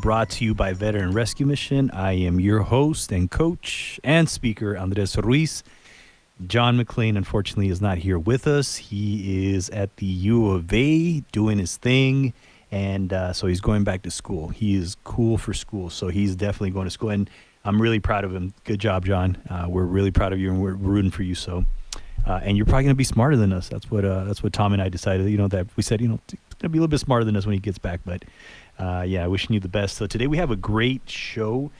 brought to you by Veteran Rescue Mission. I am your host and coach and speaker, Andres Ruiz. John McClain, unfortunately, is not here with us. He is at the U of A doing his thing, and so he's going back to school. He is cool for school, so he's definitely going to school, and I'm really proud of him. Good job, John. We're really proud of you, and we're rooting for you. So, and you're probably going to be smarter than us. That's what Tom and I decided. That we said, it's going to be a little bit smarter than us when he gets back, but yeah, wishing you the best. So today we have a great show.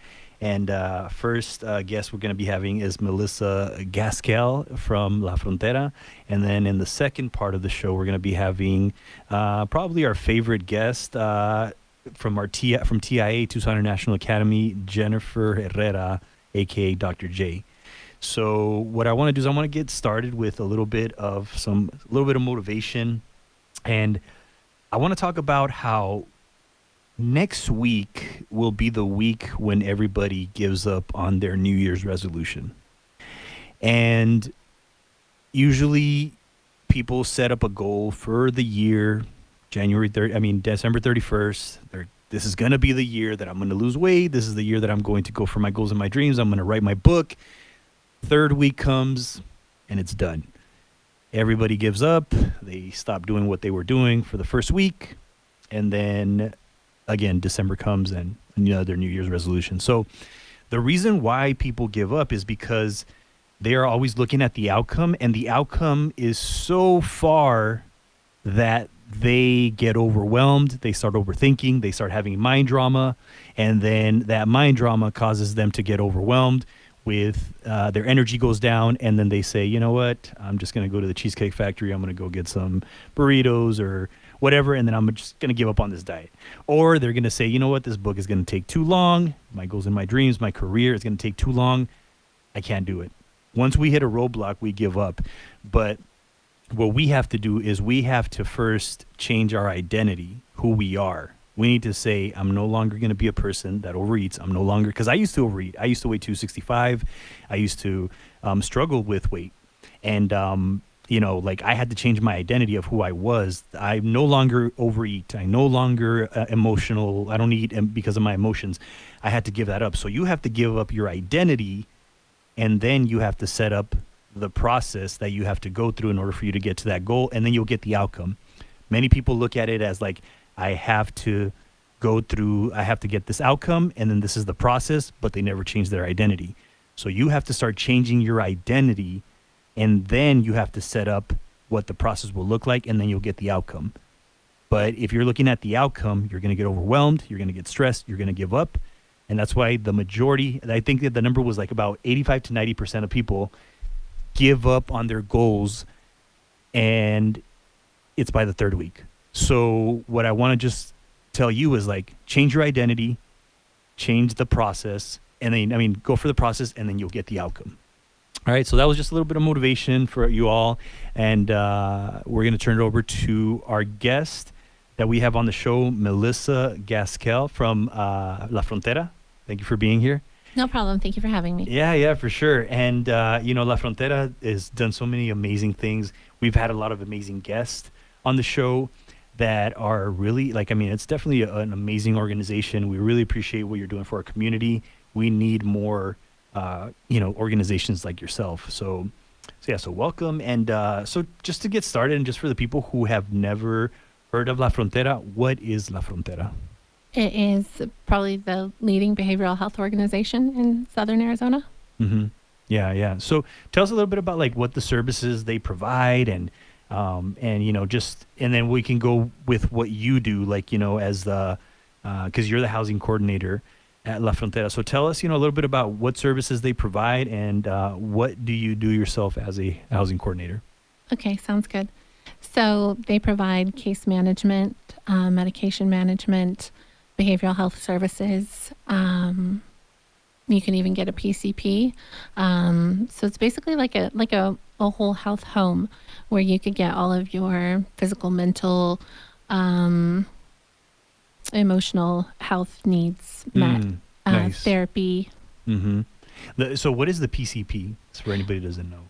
And first guest we're going to be having is Melissa Gaskell from La Frontera. And then in the second part of the show, we're going to be having probably our favorite guest from TIA, Tucson International Academy, Jennifer Herrera, a.k.a. Dr. J. So what I want to do is I want to get started with a little bit of motivation. And I want to talk about how next week will be the week when everybody gives up on their New Year's resolution. And usually people set up a goal for the year, December 31st. This is going to be the year that I'm going to lose weight. This is the year that I'm going to go for my goals and my dreams. I'm going to write my book. Third week comes and it's done. Everybody gives up. They stop doing what they were doing for the first week. And then again, December comes and their New Year's resolution. So the reason why people give up is because they are always looking at the outcome, and the outcome is so far that they get overwhelmed. They start overthinking. They start having mind drama, and then that mind drama causes them to get overwhelmed with their energy goes down, and then they say, you know what, I'm just going to go to the Cheesecake Factory. I'm going to go get some burritos or whatever, and then I'm just going to give up on this diet. Or they're going to say, you know what, this book is going to take too long. My goals and my dreams, my career is going to take too long. I can't do it. Once we hit a roadblock, we give up. But what we have to do is we have to first change our identity, who we are. We need to say, I'm no longer going to be a person that overeats. I'm no longer, because I used to overeat. I used to weigh 265. I used to struggle with weight. And, I had to change my identity of who I was. I no longer overeat. I no longer emotional. I don't eat because of my emotions. I had to give that up. So you have to give up your identity, and then you have to set up the process that you have to go through in order for you to get to that goal, and then you'll get the outcome. Many people look at it as like, I have to get this outcome, and then this is the process, but they never change their identity. So you have to start changing your identity, and then you have to set up what the process will look like, and then you'll get the outcome. But if you're looking at the outcome, you're going to get overwhelmed, you're going to get stressed, you're going to give up. And that's why the majority, I think that the number was like about 85 to 90% of people give up on their goals, and it's by the third week. So what I want to just tell you is change your identity, change the process, and then, go for the process, and then you'll get the outcome. All right. So that was just a little bit of motivation for you all. And we're going to turn it over to our guest that we have on the show, Melissa Gaskell from La Frontera. Thank you for being here. No problem. Thank you for having me. Yeah, for sure. And, La Frontera has done so many amazing things. We've had a lot of amazing guests on the show that are really it's definitely an amazing organization. We really appreciate what you're doing for our community. We need more, organizations like yourself. So welcome. And so just to get started, and just for the people who have never heard of La Frontera, what is La Frontera? It is probably the leading behavioral health organization in Southern Arizona. Mm-hmm. Yeah. So tell us a little bit about what the services they provide, and then we can go with what you do, as the, because you're the housing coordinator at La Frontera. So tell us, a little bit about what services they provide, and what do you do yourself as a housing coordinator? Okay, sounds good. So they provide case management, medication management, behavioral health services. You can even get a PCP. So it's basically like a whole health home where you could get all of your physical, mental, emotional health needs met. Nice. Therapy. Mm-hmm. So what is the PCP? It's for anybody who doesn't know.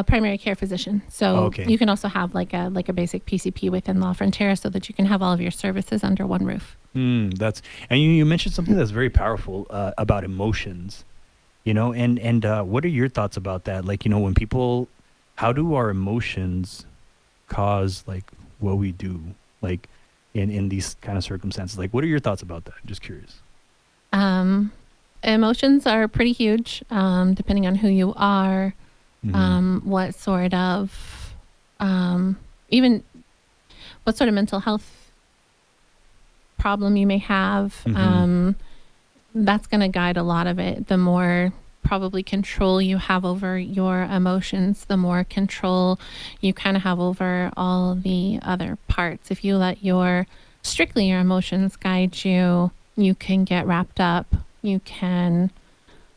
Primary care physician. So okay. You can also have like a basic PCP within La Frontera, so that you can have all of your services under one roof. And you mentioned something that's very powerful about emotions, and what are your thoughts about that? Like, when people, how do our emotions cause like what we do, like in these kind of circumstances? Like, what are your thoughts about that? Just curious. Um, Emotions are pretty huge, depending on who you are, Mm-hmm. what sort of, um, even what sort of mental health problem you may have. Mm-hmm. That's going to guide a lot of it. The more probably control you have over your emotions, the more control you kind of have over all the other parts. If you let strictly your emotions guide you, you can get wrapped up. You can,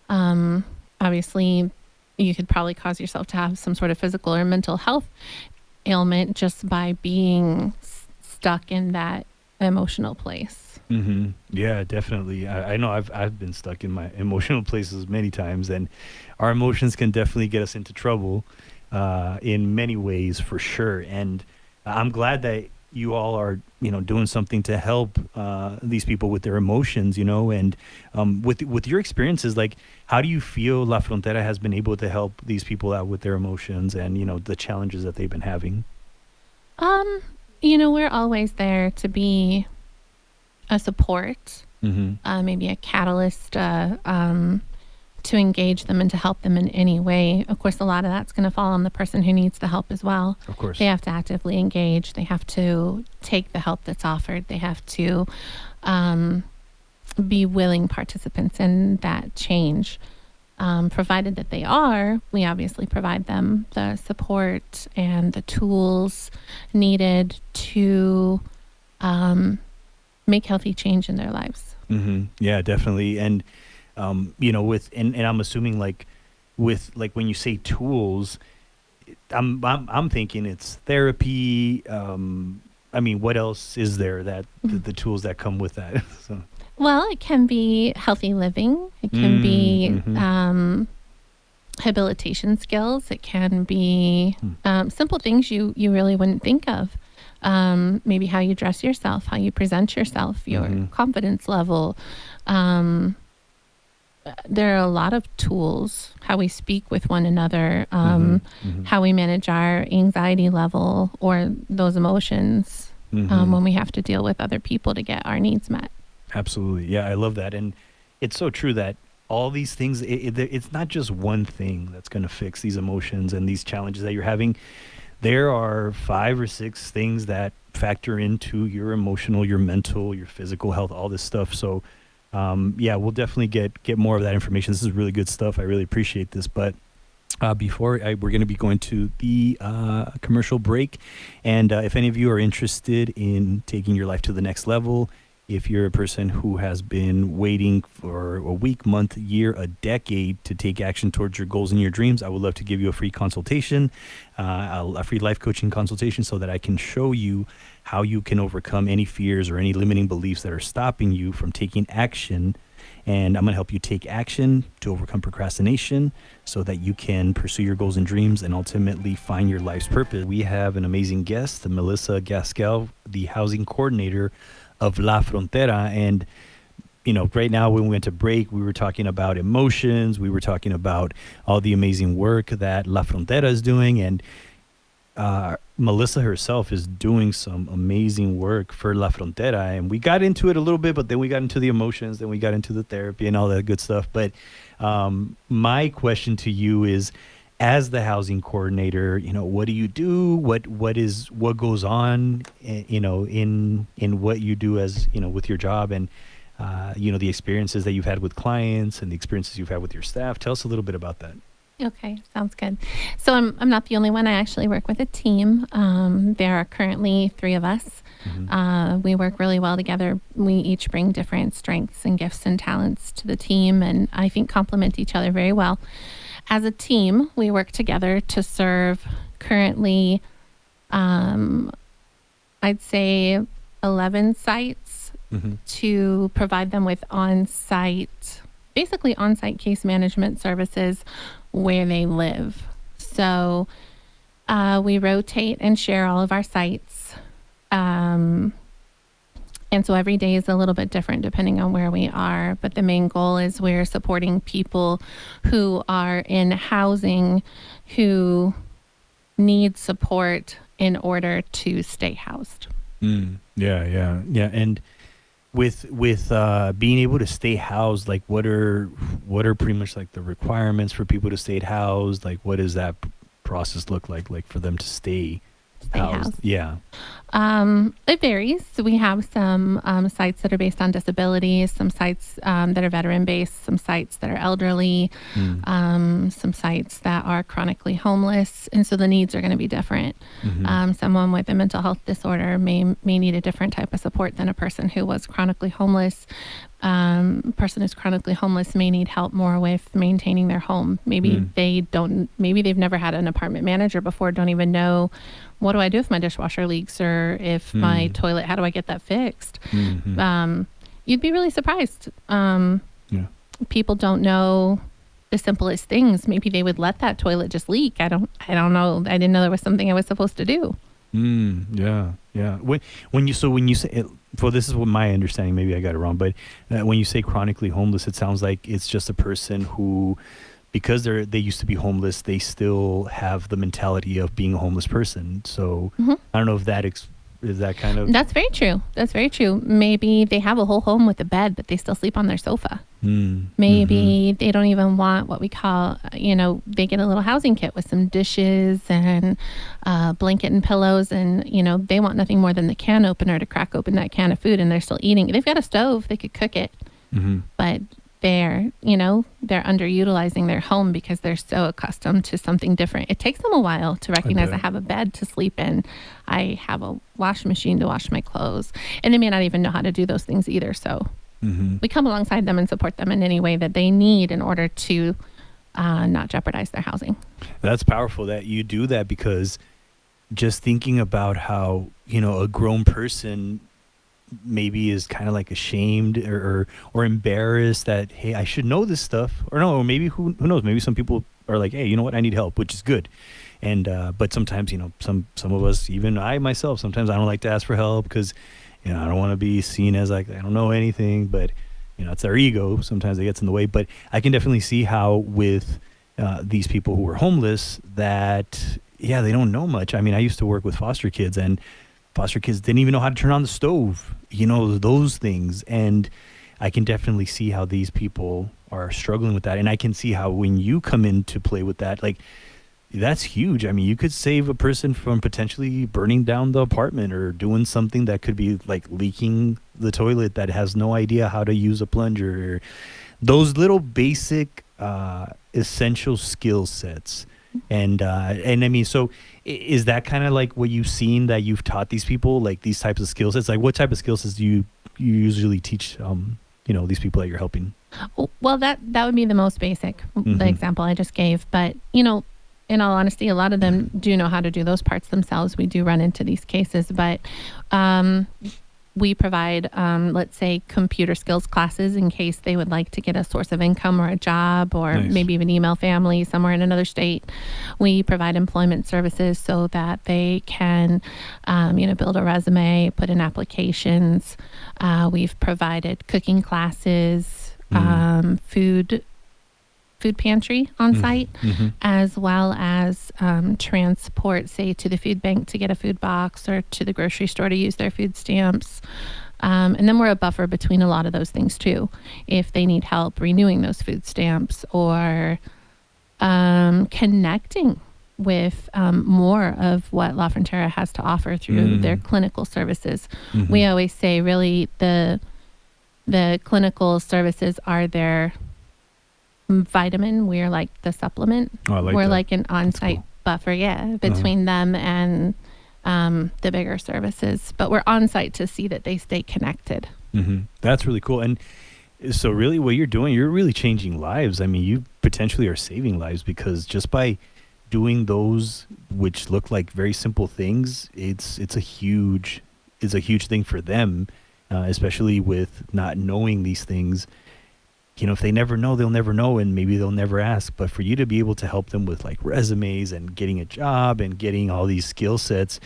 um, obviously, you could probably cause yourself to have some sort of physical or mental health ailment just by being stuck in that emotional place. Mm-hmm. Yeah, definitely. I know I've been stuck in my emotional places many times, and our emotions can definitely get us into trouble in many ways, for sure. And I'm glad that you all are, doing something to help these people with their emotions, and with your experiences, like, how do you feel La Frontera has been able to help these people out with their emotions and the challenges that they've been having? Um, we're always there to be a support, Mm-hmm. maybe a catalyst, to engage them and to help them in any way. Of course, a lot of that's going to fall on the person who needs the help as well. Of They course. have to actively engage. They have to take the help that's offered. They have to um, be willing participants in that change. Provided that they are, we obviously provide them the support and the tools needed to make healthy change in their lives. Mm-hmm. Yeah, definitely. And with and I'm assuming, like, with, like, when you say tools, I'm thinking it's therapy. I mean, what else is there that the tools that come with that? So. Well, it can be healthy living. It can be Mm-hmm. habilitation skills. It can be Hmm. simple things you really wouldn't think of. Maybe how you dress yourself, how you present yourself, your Mm-hmm. confidence level. Um, there are a lot of tools, how we speak with one another, Mm-hmm. Mm-hmm. how we manage our anxiety level or those emotions Mm-hmm. when we have to deal with other people to get our needs met. Absolutely. Yeah, I love that. And it's so true that all these things, it's not just one thing that's going to fix these emotions and these challenges that you're having. There are 5 or 6 things that factor into your emotional, your mental, your physical health, all this stuff. So, yeah, we'll definitely get more of that information. This is really good stuff. I really appreciate this. But we're going to be going to the commercial break. And if any of you are interested in taking your life to the next level, if you're a person who has been waiting for a week, month, year, a decade to take action towards your goals and your dreams, I would love to give you a free consultation, a free life coaching consultation, so that I can show you how you can overcome any fears or any limiting beliefs that are stopping you from taking action. And I'm going to help you take action to overcome procrastination so that you can pursue your goals and dreams and ultimately find your life's purpose. We have an amazing guest, Melissa Gaskell, the housing coordinator of La Frontera. And, right now when we went to break, we were talking about emotions. We were talking about all the amazing work that La Frontera is doing. And Melissa herself is doing some amazing work for La Frontera. And we got into it a little bit, but then we got into the emotions, then we got into the therapy and all that good stuff. But my question to you is, as the housing coordinator, what do you do? What goes on, in what you do as, with your job, and, the experiences that you've had with clients and the experiences you've had with your staff. Tell us a little bit about that. Okay, sounds good. So I'm not the only one. I actually work with a team. There are currently 3 of us. Mm-hmm. We work really well together. We each bring different strengths and gifts and talents to the team, and I think complement each other very well. As a team, we work together to serve currently, I'd say 11 sites, Mm-hmm. to provide them with basically on-site case management services where they live. So we rotate and share all of our sites. And so every day is a little bit different depending on where we are. But the main goal is we're supporting people who are in housing who need support in order to stay housed. Yeah. And with being able to stay housed, like what are pretty much like the requirements for people to stay housed? Like what does that process look like for them to stay housed? Yeah. It varies. So we have some sites that are based on disabilities, some sites that are veteran based, some sites that are elderly, some sites that are chronically homeless. And so the needs are going to be different. Someone with a mental health disorder may need a different type of support than a person who was chronically homeless. Person who's chronically homeless may need help more with maintaining their home. Maybe they've never had an apartment manager before, don't even know, what do I do if my dishwasher leaks, or if my toilet, how do I get that fixed? You'd be really surprised. People don't know the simplest things. Maybe they would let that toilet just leak. I don't know. I didn't know there was something I was supposed to do. Yeah. When you say it, well, this is what my understanding, maybe I got it wrong, but when you say chronically homeless, it sounds like it's just a person who, because they used to be homeless, they still have the mentality of being a homeless person. So I don't know if that is that kind of. That's very true. Maybe they have a whole home with a bed, but they still sleep on their sofa. Maybe they don't even want what we call, they get a little housing kit with some dishes and blanket and pillows, and they want nothing more than the can opener to crack open that can of food, and they're still eating. They've got a stove, they could cook it, but they're underutilizing their home because they're so accustomed to something different. It takes them a while to recognize I have a bed to sleep in. I have a washing machine to wash my clothes. And they may not even know how to do those things either. So we come alongside them and support them in any way that they need in order to not jeopardize their housing. That's powerful that you do that, because just thinking about how, a grown person maybe is kind of like ashamed or embarrassed that, hey, I should know this stuff, or maybe who knows, maybe some people are like, hey, you know what, I need help, which is good. And but sometimes some of us, even I myself, sometimes I don't like to ask for help because I don't want to be seen as like I don't know anything, but it's our ego sometimes that gets in the way. But I can definitely see how with these people who are homeless that they don't know much. I mean, I used to work with foster kids, and foster kids didn't even know how to turn on the stove, those things. And I can definitely see how these people are struggling with that. And I can see how when you come into play with that, like, that's huge. I mean, you could save a person from potentially burning down the apartment or doing something that could be like leaking the toilet that has no idea how to use a plunger. Or those little basic essential skill sets. And I mean, so is that kind of like what you've seen that you've taught these people, like these types of skill sets? Like what type of skill sets do you usually teach, these people that you're helping? Well, that would be the most basic, the example I just gave. But, in all honesty, a lot of them do know how to do those parts themselves. We do run into these cases, but we provide, let's say, computer skills classes in case they would like to get a source of income or a job, or maybe even email family somewhere in another state. We provide employment services so that they can, build a resume, put in applications. We've provided cooking classes, food pantry on site, as well as transport, say, to the food bank to get a food box, or to the grocery store to use their food stamps. And then we're a buffer between a lot of those things too. If they need help renewing those food stamps, or connecting with more of what La Frontera has to offer through their clinical services. We always say really the clinical services are their vitamin. We're like the supplement. We're like an on-site buffer, between them and the bigger services. But we're on-site to see that they stay connected. That's really cool. And so really what you're doing, you're really changing lives. I mean, you potentially are saving lives, because just by doing those, which look like very simple things, it's a huge thing for them, especially with not knowing these things. If they never know, they'll never know, and maybe they'll never ask. But for you to be able to help them with like resumes and getting a job and getting all these skill sets,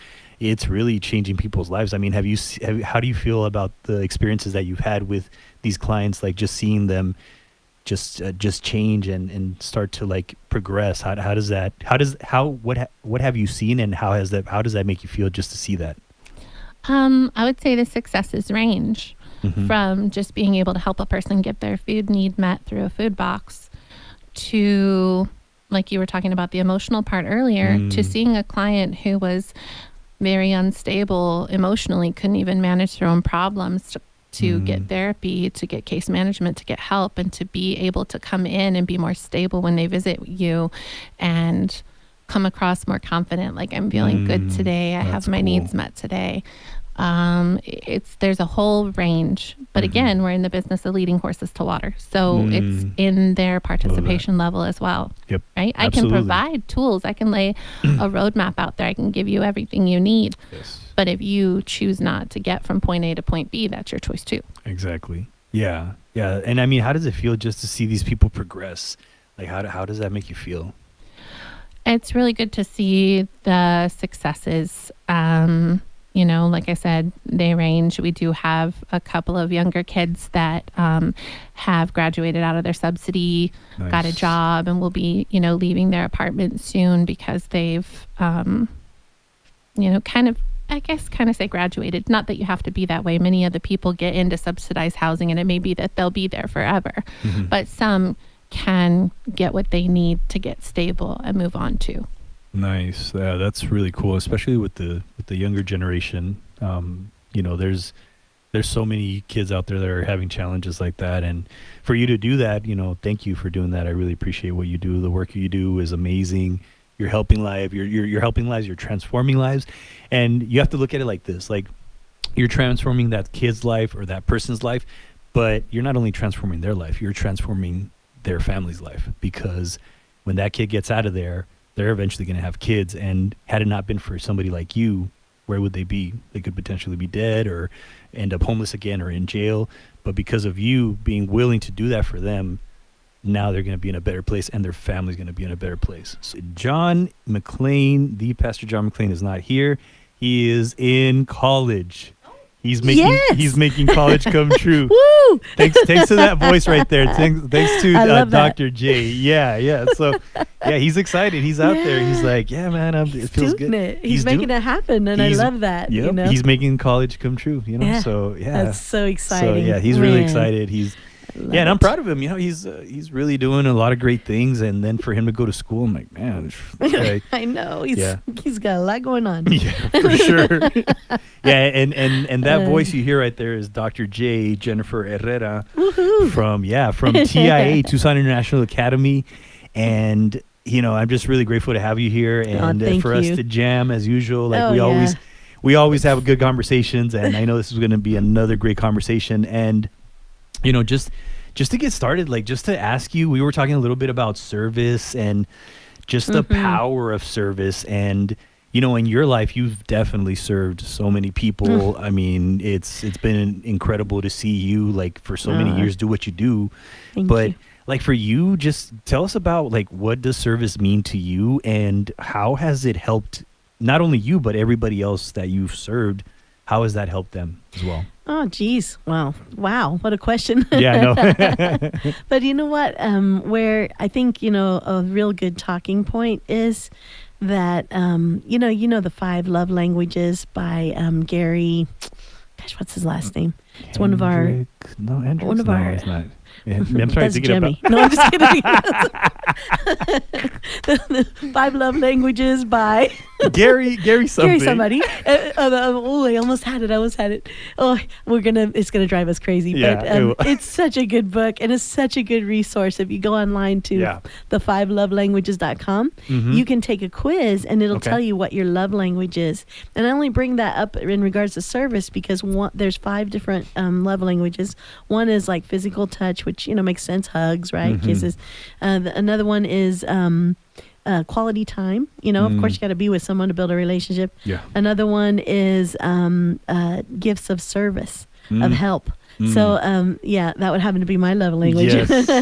it's really changing people's lives. I mean, how do you feel about the experiences that you've had with these clients, like just seeing them just change and start to like progress? What have you seen, and how does that make you feel just to see that? I would say the successes range from just being able to help a person get their food need met through a food box to, like you were talking about the emotional part earlier, to seeing a client who was very unstable emotionally, couldn't even manage their own problems, to get therapy, to get case management, to get help, and to be able to come in and be more stable when they visit you and come across more confident, like I'm feeling good today, I have my needs met today. There's a whole range, but again, we're in the business of leading horses to water, so it's in their participation level as well. Yep. Right. Absolutely. I can provide tools, I can lay a roadmap out there, I can give you everything you need. Yes. But if you choose not to get from point A to point B, that's your choice too. Exactly. Yeah. And I mean, how does it feel just to see these people progress? Like, how does that make you feel? It's really good to see the successes. Like I said, they range. We do have a couple of younger kids that have graduated out of their subsidy, Nice. got a job, and will be, leaving their apartment soon because they've, kind of say graduated. Not that you have to be that way. Many of the people get into subsidized housing, and it may be that they'll be there forever. But some can get what they need to get stable and move on to. Nice. Yeah, that's really cool, especially with the younger generation. There's so many kids out there that are having challenges like that, and for you to do that, thank you for doing that. I really appreciate what you do. The work you do is amazing. You're helping lives. You're helping lives. You're transforming lives, and you have to look at it like this: like you're transforming that kid's life or that person's life, but you're not only transforming their life, you're transforming their family's life, because when that kid gets out of there, they're eventually going to have kids, and had it not been for somebody like you, where would they be? They could potentially be dead or end up homeless again or in jail. But because of you being willing to do that for them, now they're going to be in a better place, and their family's going to be in a better place. So John McClain, the Pastor John McClain, is not here. He is in college. He's making college come true. Woo! Thanks to that voice right there. Thanks to Dr. J. Yeah. So he's excited. He's out there. He's like, yeah, man, it feels good. He's making it happen, and I love that. Yep. He's making college come true. Yeah. So yeah, that's so exciting. So he's really excited. And I'm proud of him. He's really doing a lot of great things. And then for him to go to school, I'm like, man, I know he's got a lot going on. Yeah, for sure. And that voice you hear right there is Dr. J. Jennifer Herrera. Woohoo. from TIA, Tucson International Academy. And I'm just really grateful to have you here, and for us to jam as usual. Like we always have good conversations, and I know this is going to be another great conversation. And just to get started, like just to ask you, we were talking a little bit about service and just the power of service. And in your life, you've definitely served so many people. I mean, it's been incredible to see you, like, for so many years do what you do. But like for you, just tell us about, like, what does service mean to you, and how has it helped not only you but everybody else that you've served? How has that helped them as well? Oh, geez. Wow. What a question. Yeah, no. But you know what? Where I think, a real good talking point is that, the 5 Love Languages by Gary. Gosh, what's his last name? It's one of our. It's not. I'm trying That's to think Jimmy. about. No, I'm just kidding. the 5 Love Languages by Gary something. Gary somebody. I almost had it. Oh, it's gonna drive us crazy. Yeah, but it's such a good book, and it's such a good resource. If you go online to the 5lovelanguages.com, you can take a quiz, and it'll tell you what your love language is. And I only bring that up in regards to service because there's 5 different love languages. One is like physical touch, which makes sense, hugs, right? Kisses. Another one is quality time. Of course, you got to be with someone to build a relationship. Yeah. Another one is gifts of service, of help. So, yeah, that would happen to be my love language.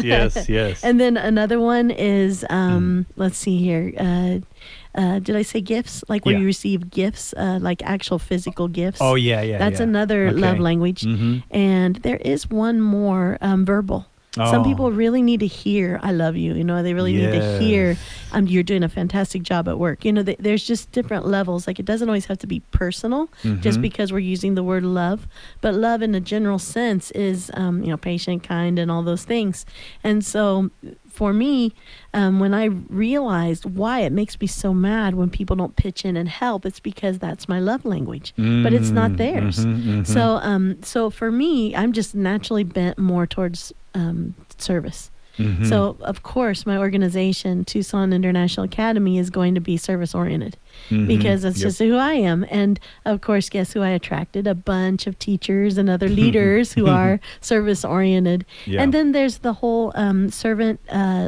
Yes. And then another one is, let's see here. Did I say gifts? Like where you receive gifts, like actual physical gifts. Oh, yeah. That's another love language. And there is one more, verbal. Some people really need to hear, I love you. They really need to hear, you're doing a fantastic job at work. There's just different levels. Like it doesn't always have to be personal just because we're using the word love. But love in a general sense is, patient, kind, and all those things. And so for me, when I realized why it makes me so mad when people don't pitch in and help, it's because that's my love language, but it's not theirs. So for me, I'm just naturally bent more towards service. So, of course, my organization, Tucson International Academy, is going to be service-oriented because that's just who I am. And, of course, guess who I attracted? A bunch of teachers and other leaders who are service-oriented. And then there's the whole servant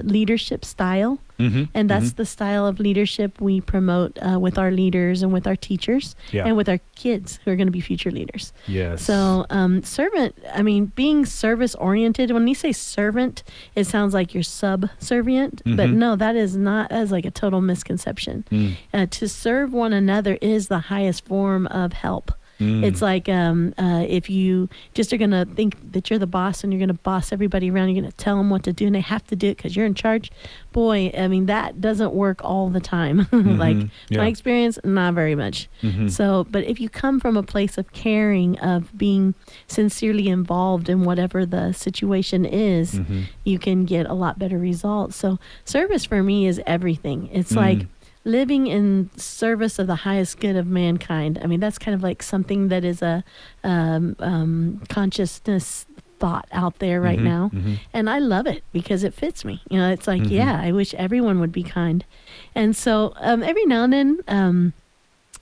leadership style. And that's the style of leadership we promote with our leaders and with our teachers and with our kids who are going to be future leaders. So servant, being service oriented, when you say servant, it sounds like you're subservient, but no, that is not, as like a total misconception. To serve one another is the highest form of help. It's like if you just are going to think that you're the boss and you're going to boss everybody around, you're going to tell them what to do and they have to do it because you're in charge. Boy, that doesn't work all the time. My experience, not very much. So, but if you come from a place of caring, of being sincerely involved in whatever the situation is, you can get a lot better results. So service for me is everything. It's like living in service of the highest good of mankind. That's kind of like something that is a consciousness thought out there right now. And I love it because it fits me. It's like, I wish everyone would be kind. And so every now and then,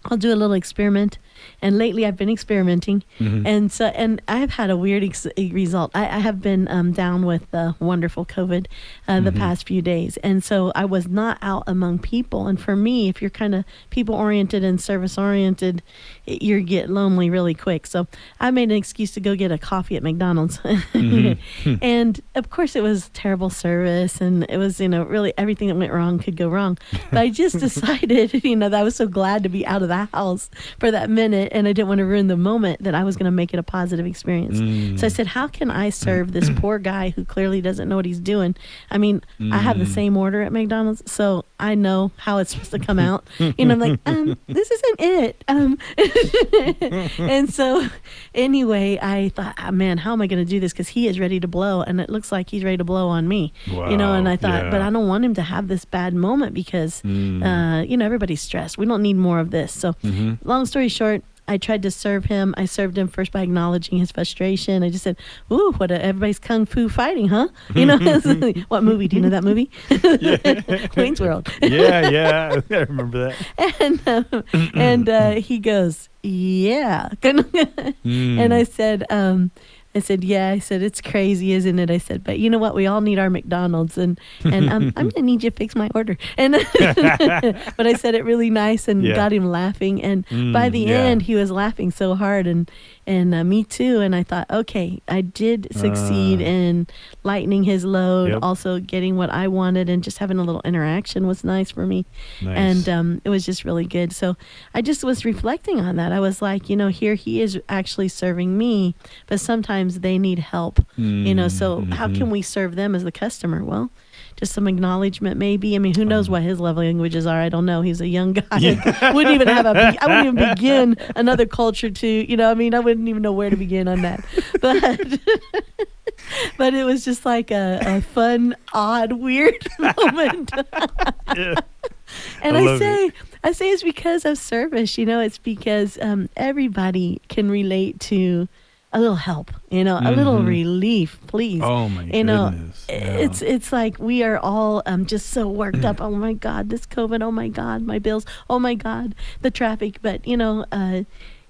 I'll do a little experiment. And lately I've been experimenting. And I've had a weird result. I have been down with the wonderful COVID the past few days. And so I was not out among people. And for me, if you're kind of people oriented and service oriented, you get lonely really quick. So I made an excuse to go get a coffee at McDonald's. And of course it was terrible service. And it was, really everything that went wrong could go wrong. But I just decided, that I was so glad to be out of the house for that minute, and I didn't want to ruin the moment, that I was going to make it a positive experience. So I said, how can I serve this poor guy who clearly doesn't know what he's doing? I have the same order at McDonald's, so I know how it's supposed to come out. I'm like, this isn't it. And so anyway, I thought, man, how am I going to do this? Because he is ready to blow, and it looks like he's ready to blow on me. And I thought, but I don't want him to have this bad moment because, everybody's stressed. We don't need more of this. So long story short, I tried to serve him. I served him first by acknowledging his frustration. I just said, ooh, everybody's kung fu fighting, huh? What movie? Do you know that movie? Wayne's World. Yeah. I remember that. And he goes, yeah. And I said, yeah. I said, it's crazy, isn't it? I said, but you know what? We all need our McDonald's, and I'm going to need you to fix my order. And but I said it really nice and got him laughing. And by the end, he was laughing so hard, and me too. And I thought, okay, I did succeed in lightening his load, also getting what I wanted, and just having a little interaction was nice for me. And it was just really good. So I just was reflecting on that. I was like, here he is actually serving me, but sometimes they need help, so how can we serve them as the customer? Well, just some acknowledgement maybe. Who knows what his love languages are? I don't know. He's a young guy. I wouldn't even begin another culture to, I wouldn't even know where to begin on that. But it was just like a fun, odd, weird moment. And I say it's because of service, it's because everybody can relate to a little help, a little relief, please. Oh my goodness. It's like we are all just so worked up. Oh my God, this COVID. Oh my God, my bills. Oh my God, the traffic. But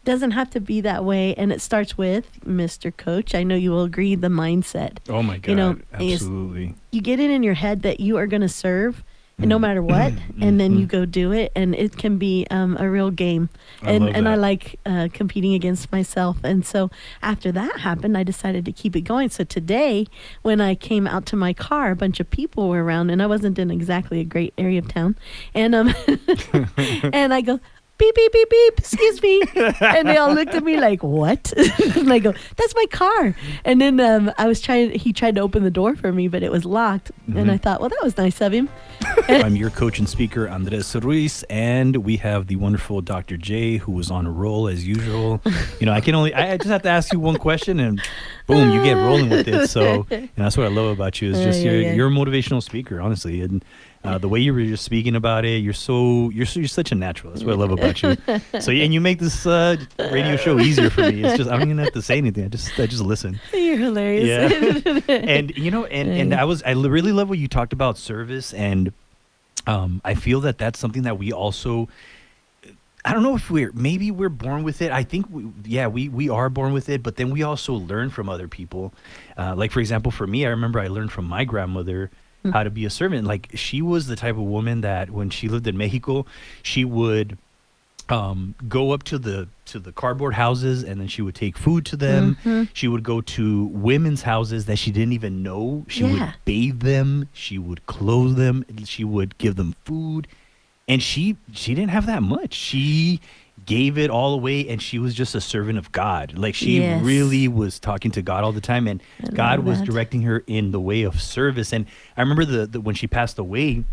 doesn't have to be that way. And it starts with, Mr. Coach, I know you will agree, the mindset. Oh my God, absolutely. You get it in your head that you are going to serve, and no matter what, and then you go do it, and it can be a real game. And I like competing against myself. And so after that happened, I decided to keep it going. So today, when I came out to my car, a bunch of people were around, and I wasn't in exactly a great area of town. And and I go, beep, beep, beep, beep, excuse me. And they all looked at me like, what? And I go, that's my car. And then he tried to open the door for me, but it was locked. And I thought, well, that was nice of him. I'm your coach and speaker, Andres Ruiz, and we have the wonderful Dr. J, who was on a roll as usual. I just have to ask you one question, and boom, you get rolling with it. So, and that's what I love about you, is just you're a motivational speaker, honestly. And the way you were just speaking about it, you're such a natural. That's what I love about you. So, and you make this radio show easier for me. It's just, I don't even have to say anything. I just listen. You're hilarious. Yeah. And I really love what you talked about service, and I feel that that's something that we also, I don't know if we're born with it. I think we are born with it, but then we also learn from other people. Like, for example, for me, I remember I learned from my grandmother how to be a servant. Like, she was the type of woman that when she lived in Mexico, she would go up to the cardboard houses, and then she would take food to them. She would go to women's houses that she didn't even know. She would bathe them. She would clothe them. She would give them food. And she didn't have that much. She gave it all away, and she was just a servant of God. Like, she really was talking to God all the time, and God was directing her in the way of service. And I remember the when she passed away,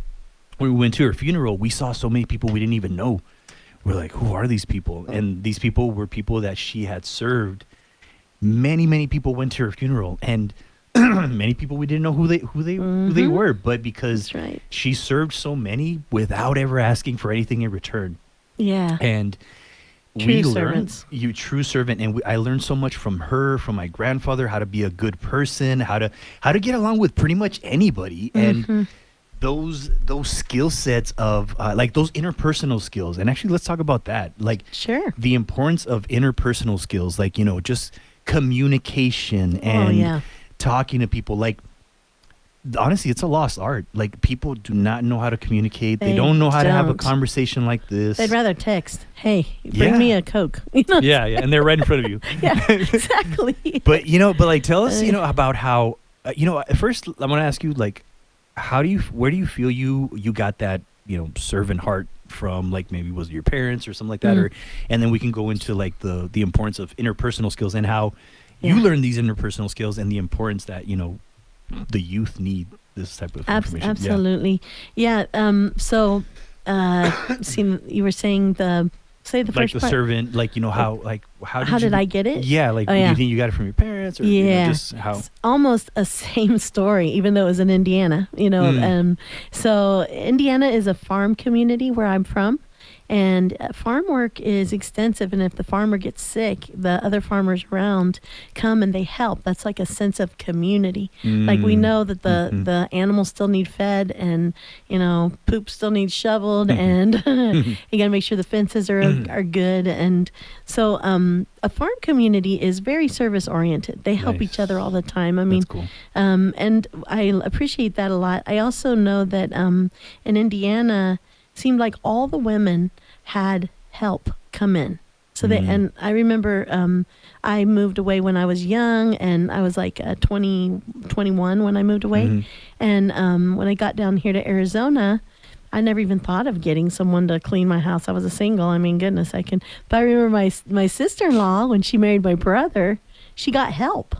when we went to her funeral, we saw so many people we didn't even know. We're like, who are these people? And these people were people that she had served. Many people went to her funeral, and many people we didn't know who they were, but because she served so many without ever asking for anything in return. Yeah. And we learned, true servant, and I learned so much from her, from my grandfather, how to be a good person, how to get along with pretty much anybody. And those skill sets of like those interpersonal skills. And actually, let's talk about that. Like, the importance of interpersonal skills, like, just communication and talking to people. Like, honestly, it's a lost art. Like, people do not know how to communicate. They don't know how to have a conversation like this. They'd rather text, hey, bring me a Coke. Yeah, and they're right in front of you. Yeah, exactly. But like, tell us, about how, first I want to ask you, like, where do you feel you got that, servant heart from? Like, maybe was it your parents or something like that? And then we can go into like the importance of interpersonal skills and how you learn these interpersonal skills and the importance that, the youth need this type of information. Absolutely. Yeah. So, see, you were saying say the like first the part. servant, like, how did I get it? Yeah. Like, do you think you got it from your parents, or just how? It's almost a same story, even though it was in Indiana, so Indiana is a farm community where I'm from. And farm work is extensive, and if the farmer gets sick, the other farmers around come and they help. That's like a sense of community. Like, we know that the animals still need fed, and poop still needs shoveled, and you got to make sure the fences are good. And so a farm community is very service oriented. They help each other all the time. I mean, that's cool. And I appreciate that a lot. I also know that in Indiana, seemed like all the women had help come in. So and I remember I moved away when I was young, and I was like 21 when I moved away. And when I got down here to Arizona, I never even thought of getting someone to clean my house. I was a single. I mean, goodness, but I remember my sister-in-law, when she married my brother, she got help.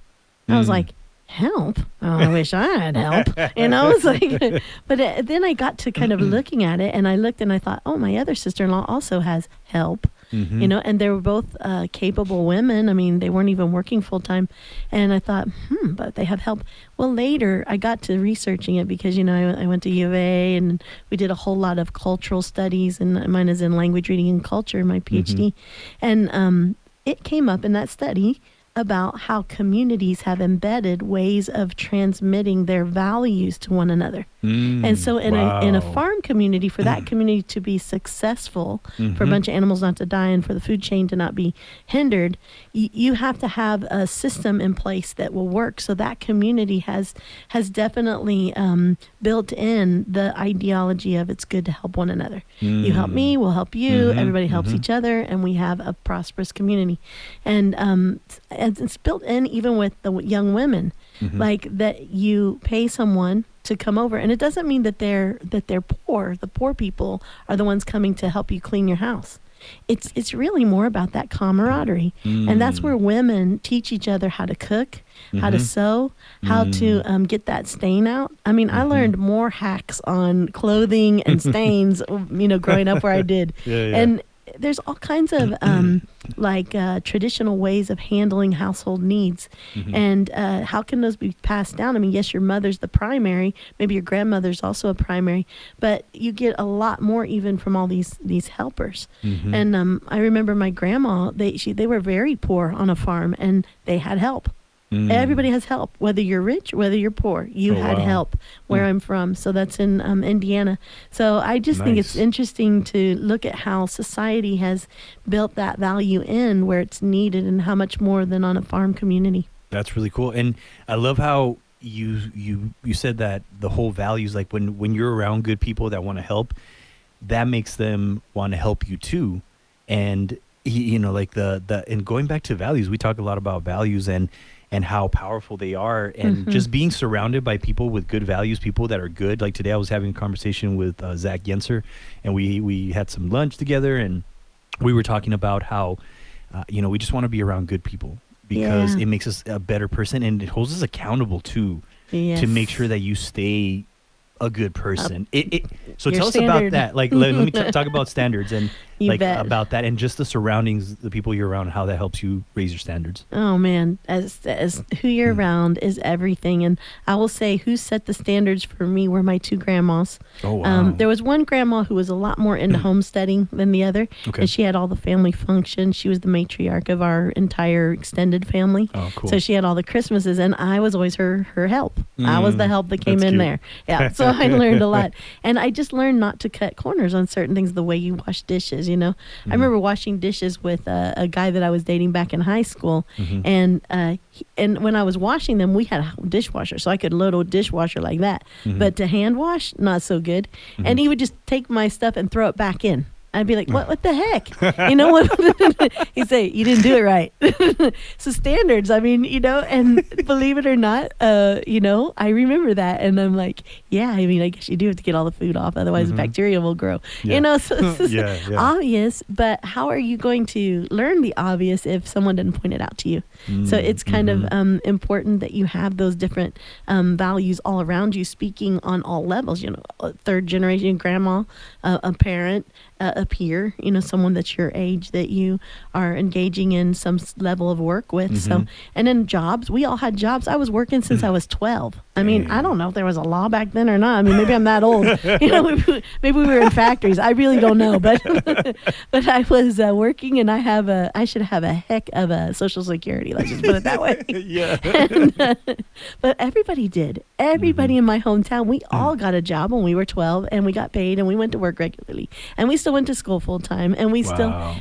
I was like, help? Oh, I wish I had help. And I was like, but then I got to kind of looking at it, and I looked and I thought, oh, my other sister-in-law also has help, and they were both capable women. I mean, they weren't even working full time. And I thought, but they have help. Well, later I got to researching it because, I went to U of A, and we did a whole lot of cultural studies, and mine is in language reading and culture, my PhD. And it came up in that study about how communities have embedded ways of transmitting their values to one another. And so in a farm community, for that community to be successful, for a bunch of animals not to die and for the food chain to not be hindered, you have to have a system in place that will work. So that community has definitely built in the ideology of it's good to help one another. You help me, we'll help you, everybody helps each other, and we have a prosperous community. And it's built in even with the young women, like that you pay someone to come over, and it doesn't mean that they're poor. The poor people are the ones coming to help you clean your house. It's really more about that camaraderie, and that's where women teach each other how to cook, how to sew, how to get that stain out. I mean, I learned more hacks on clothing and stains, growing up where I did, and there's all kinds of traditional ways of handling household needs, and how can those be passed down? I mean, yes, your mother's the primary, maybe your grandmother's also a primary, but you get a lot more even from all these helpers. And I remember my grandma; they were very poor on a farm, and they had help. Everybody has help, whether you're rich, whether you're poor. You had help where I'm from. So that's in Indiana. So I just think it's interesting to look at how society has built that value in where it's needed, and how much more than on a farm community. That's really cool. And I love how you said that the whole values, like when you're around good people that want to help, that makes them want to help you too. And like and going back to values, we talk a lot about values and how powerful they are, and just being surrounded by people with good values, people that are good. Like today I was having a conversation with Zach Yenser, and we had some lunch together, and we were talking about how, we just want to be around good people because it makes us a better person, and it holds us accountable too, to make sure that you stay a good person. So tell us about that. Like, let me talk about standards and about that, and just the surroundings, the people you're around, and how that helps you raise your standards. Oh man, as who you're around is everything. And I will say, who set the standards for me were my two grandmas. Oh wow. There was one grandma who was a lot more into homesteading than the other, and she had all the family functions. She was the matriarch of our entire extended family. Oh, cool. So she had all the Christmases, and I was always her help. I was the help that came in there. Yeah. So I learned a lot, and I just learned not to cut corners on certain things. The way you wash dishes. I remember washing dishes with a guy that I was dating back in high school, and when I was washing them, we had a dishwasher, so I could load a dishwasher like that. But to hand wash, not so good. And he would just take my stuff and throw it back in. I'd be like, what the heck? He'd say, you didn't do it right. So standards, and believe it or not, I remember that. And I'm like, I guess you do have to get all the food off. Otherwise, bacteria will grow. So it's obvious. But how are you going to learn the obvious if someone didn't point it out to you? So it's kind of important that you have those different values all around you, speaking on all levels. Third generation grandma, a parent, a peer, someone that's your age that you are engaging in some level of work with. So, and then jobs, we all had jobs. I was working since I was 12. I mean, I don't know if there was a law back then or not. I mean, maybe I'm that old. Maybe we were in factories. I really don't know, but but I was working, and I should have a heck of a Social Security. Let's just put it that way. But everybody did. Everybody in my hometown, we all got a job when we were 12, and we got paid, and we went to work regularly, and we still went to school full time, and we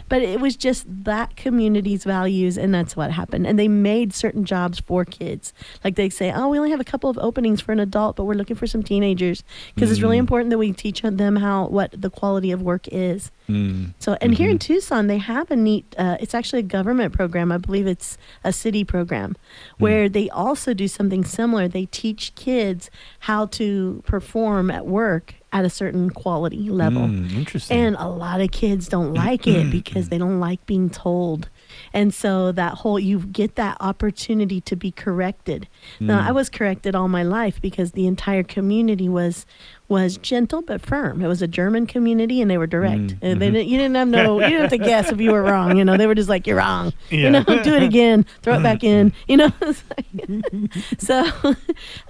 but it was just that community's values, and that's what happened. And they made certain jobs for kids. Like they say, oh, we only have a couple of openings for an adult, but we're looking for some teenagers, because it's really important that we teach them what the quality of work is. So, and here in Tucson, they have a neat, it's actually a government program. I believe it's a city program where they also do something similar. They teach kids how to perform at work at a certain quality level. Interesting. And a lot of kids don't like it because they don't like being told. And so you get that opportunity to be corrected. Now, I was corrected all my life because the entire community was gentle but firm. It was a German community, and they were direct. And you didn't have to guess if you were wrong. They were just like, you're wrong. Do it again, throw it back in. So,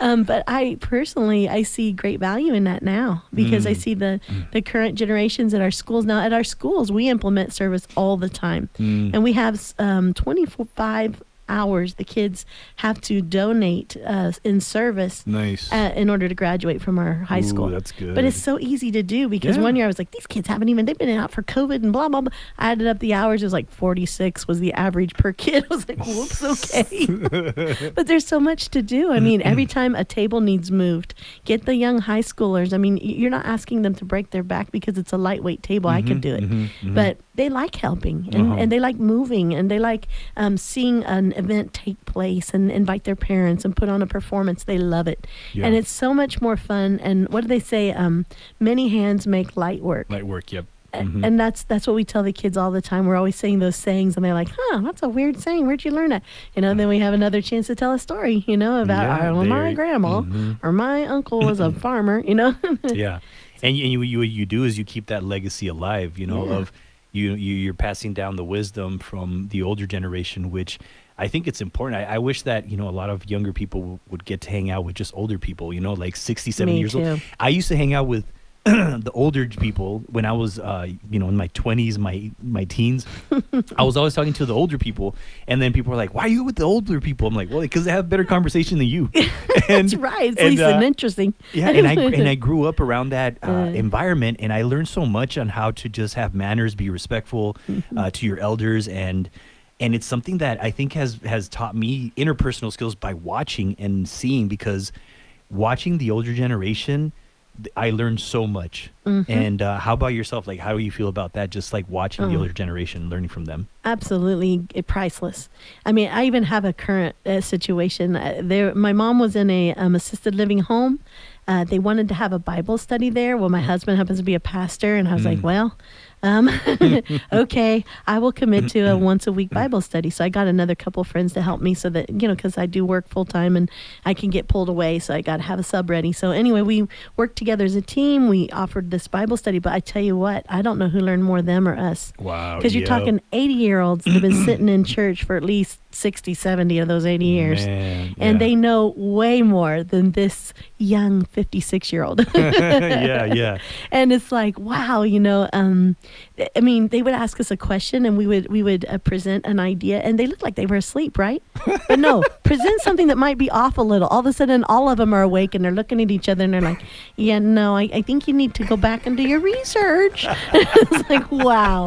but I see great value in that now, because I see the current generations at our schools. Now, at our schools, we implement service all the time, and we have 25 hours the kids have to donate in service Nice. in order to graduate from our high school. That's good. But it's so easy to do because one year I was like, these kids they've been out for COVID and blah, blah, blah. I added up the hours. It was like 46 was the average per kid. I was like, whoops, okay. But there's so much to do. I mean, every time a table needs moved, get the young high schoolers. I mean, you're not asking them to break their back because it's a lightweight table. I could do it. But they like helping and they like moving and they like seeing an event take place and invite their parents and put on a performance. They love it. Yeah. And it's so much more fun. And what do they say? Many hands make light work. Light work, yep. And that's what we tell the kids all the time. We're always saying those sayings and they're like, that's a weird saying. Where'd you learn that? And then we have another chance to tell a story, about my grandma or my uncle was a farmer, Yeah. And you do is you keep that legacy alive, of you're passing down the wisdom from the older generation, which I think it's important. I wish that, a lot of younger people would get to hang out with just older people, like 67 years old. I used to hang out with the older people when I was, in my 20s, my teens. I was always talking to the older people, and then people were like, "Why are you with the older people?" I'm like, "Well, because they have better conversation than you." That's right. It's at least interesting. Yeah, and I grew up around that environment, and I learned so much on how to just have manners, be respectful to your elders, and it's something that I think has taught me interpersonal skills by watching and seeing, because watching the older generation, I learned so much. And how about yourself? Like, how do you feel about that? Just like watching the older generation, learning from them. Absolutely priceless. I mean, I even have a current situation. My mom was in a assisted living home. They wanted to have a Bible study there. Well, my husband happens to be a pastor, and I was like, well, okay, I will commit to a once a week Bible study. So I got another couple friends to help me so that, because I do work full time and I can get pulled away. So I got to have a sub ready. So anyway, we worked together as a team. We offered this Bible study, but I tell you what, I don't know who learned more, them or us. Wow. Because you're talking 80-year-olds that have been sitting in church for at least 60, 70 of those 80 years. Man, and they know way more than this young 56-year-old. Yeah. And it's like, wow, I mean, they would ask us a question and we would present an idea, and they looked like they were asleep, right? But no, present something that might be off a little. All of a sudden, all of them are awake and they're looking at each other and they're like, yeah, no, I think you need to go back and do your research. It's like, wow.